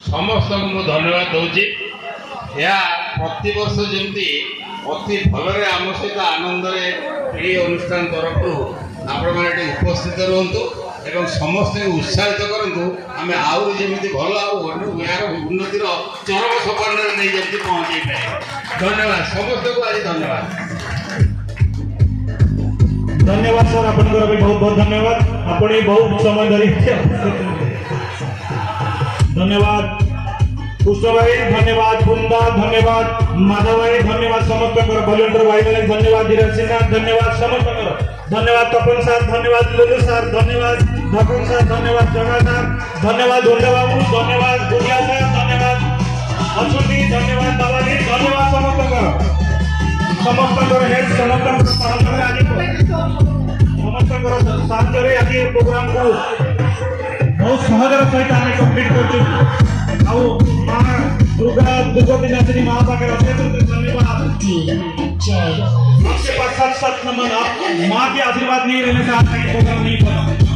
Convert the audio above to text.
समस्त को धन्यवाद दूची या प्रतिवर्ष जमी अति भल आम सहित आनंद ये अनुष्ठान तरफ आपण मैंने उपस्थित रुहतु एवं समस्त उत्साहित करूँ आम आमती भल यार उन्नतिर चरम सोपान नहीं जमी पहुँचे पाए। धन्यवाद समस्त को आज धन्यवाद। धन्यवाद सर आपनकर भी बहुत बहुत धन्यवाद आपण बहुत समय धरी धन्यवाद पुष्प भाई धन्यवाद कुंदा धन्यवाद माधव भाई धन्यवाद समस्त वॉलंटियर भाई धन्यवाद धीरज सिन्हा धन्यवाद समस्त धन्यवाद तपन सर धन्यवाद लुलू सर धन्यवाद धकन सर धन्यवाद जगा सर धन्यवाद धोंडे बाबू धन्यवाद गुड़िया सर धन्यवाद अछुटी धन्यवाद दवाली धन्यवाद समस्त हेड समस्त साथ आज प्रोग्राम को बहुत सहजर सहित आम कम्प्लीट कर दुर्गा दुर्गति नाचनी माँ पाखे धन्यवाद आपके पास सत सत नमन आप माँ के आशीर्वाद नहीं रहने से आज प्रोग्राम नहीं बना।